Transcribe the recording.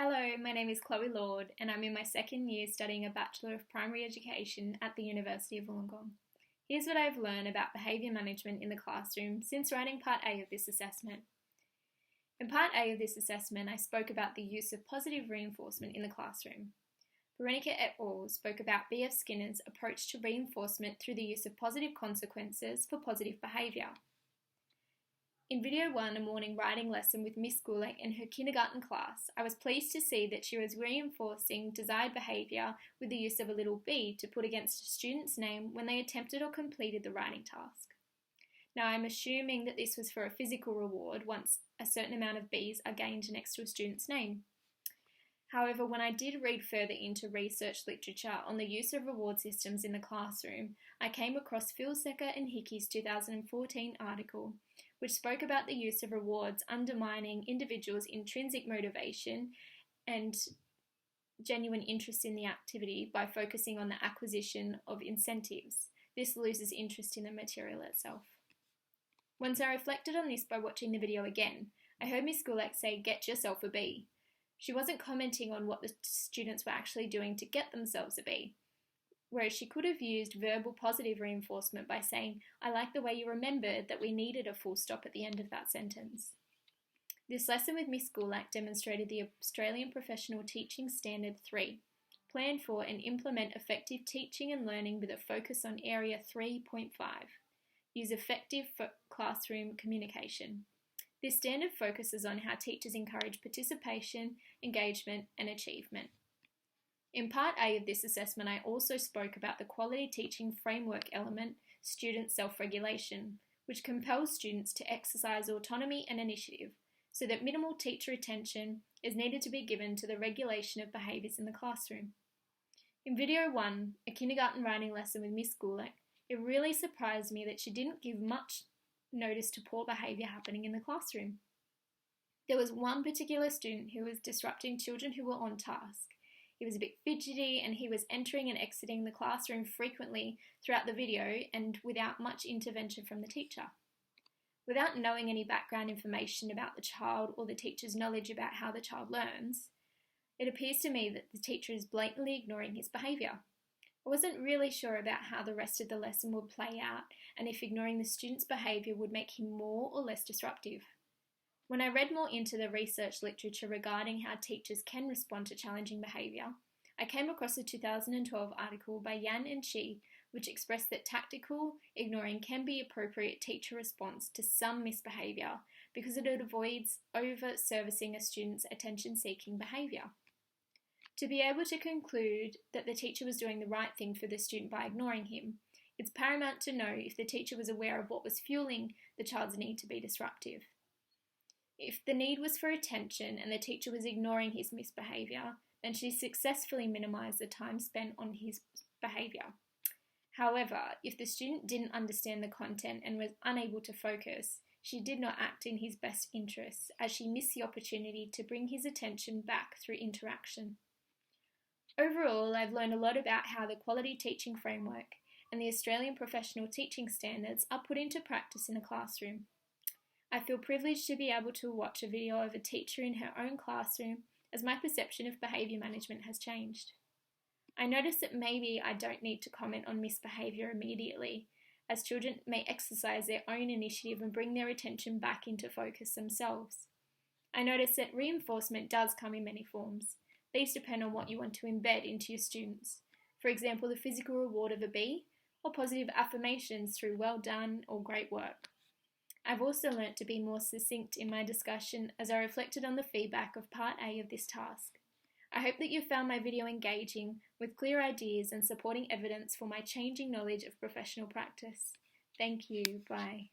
Hello, my name is Chloe Lord and I'm in my second year studying a Bachelor of Primary Education at the University of Wollongong. Here's what I've learned about behaviour management in the classroom since writing Part A of this assessment. In Part A of this assessment, I spoke about the use of positive reinforcement in the classroom. Veronica et al. Spoke about B.F. Skinner's approach to reinforcement through the use of positive consequences for positive behaviour. In Video 1, a morning writing lesson with Miss Gulek and her kindergarten class, I was pleased to see that she was reinforcing desired behaviour with the use of a little B to put against a student's name when they attempted or completed the writing task. Now, I'm assuming that this was for a physical reward once a certain amount of Bs are gained next to a student's name. However, when I did read further into research literature on the use of reward systems in the classroom, I came across Phil Secker and Hickey's 2014 article, which spoke about the use of rewards undermining individuals' intrinsic motivation and genuine interest in the activity by focusing on the acquisition of incentives. This loses interest in the material itself. Once I reflected on this by watching the video again, I heard Miss Gulek say, "Get yourself a B." She wasn't commenting on what the students were actually doing to get themselves a B, whereas she could have used verbal positive reinforcement by saying, "I like the way you remembered that we needed a full stop at the end of that sentence." This lesson with Miss Gulak demonstrated the Australian Professional Teaching Standard 3, plan for and implement effective teaching and learning with a focus on Area 3.5, use effective classroom communication. This standard focuses on how teachers encourage participation, engagement, and achievement. In Part A of this assessment, I also spoke about the quality teaching framework element, student self-regulation, which compels students to exercise autonomy and initiative, so that minimal teacher attention is needed to be given to the regulation of behaviours in the classroom. In Video 1, a kindergarten writing lesson with Miss Gulek, it really surprised me that she didn't give much notice to poor behaviour happening in the classroom. There was one particular student who was disrupting children who were on task. He was a bit fidgety and he was entering and exiting the classroom frequently throughout the video and without much intervention from the teacher. Without knowing any background information about the child or the teacher's knowledge about how the child learns, it appears to me that the teacher is blatantly ignoring his behaviour. I wasn't really sure about how the rest of the lesson would play out and if ignoring the student's behaviour would make him more or less disruptive. When I read more into the research literature regarding how teachers can respond to challenging behaviour, I came across a 2012 article by Yan and Chi, which expressed that tactical ignoring can be appropriate teacher response to some misbehaviour because it avoids over-servicing a student's attention-seeking behaviour. To be able to conclude that the teacher was doing the right thing for the student by ignoring him, it's paramount to know if the teacher was aware of what was fueling the child's need to be disruptive. If the need was for attention and the teacher was ignoring his misbehaviour, then she successfully minimised the time spent on his behaviour. However, if the student didn't understand the content and was unable to focus, she did not act in his best interests as she missed the opportunity to bring his attention back through interaction. Overall, I've learned a lot about how the quality teaching framework and the Australian Professional Teaching Standards are put into practice in a classroom. I feel privileged to be able to watch a video of a teacher in her own classroom as my perception of behaviour management has changed. I noticed that maybe I don't need to comment on misbehaviour immediately, as children may exercise their own initiative and bring their attention back into focus themselves. I noticed that reinforcement does come in many forms. These depend on what you want to embed into your students. For example, the physical reward of a B, or positive affirmations through well done or great work. I've also learnt to be more succinct in my discussion as I reflected on the feedback of Part A of this task. I hope that you found my video engaging with clear ideas and supporting evidence for my changing knowledge of professional practice. Thank you. Bye.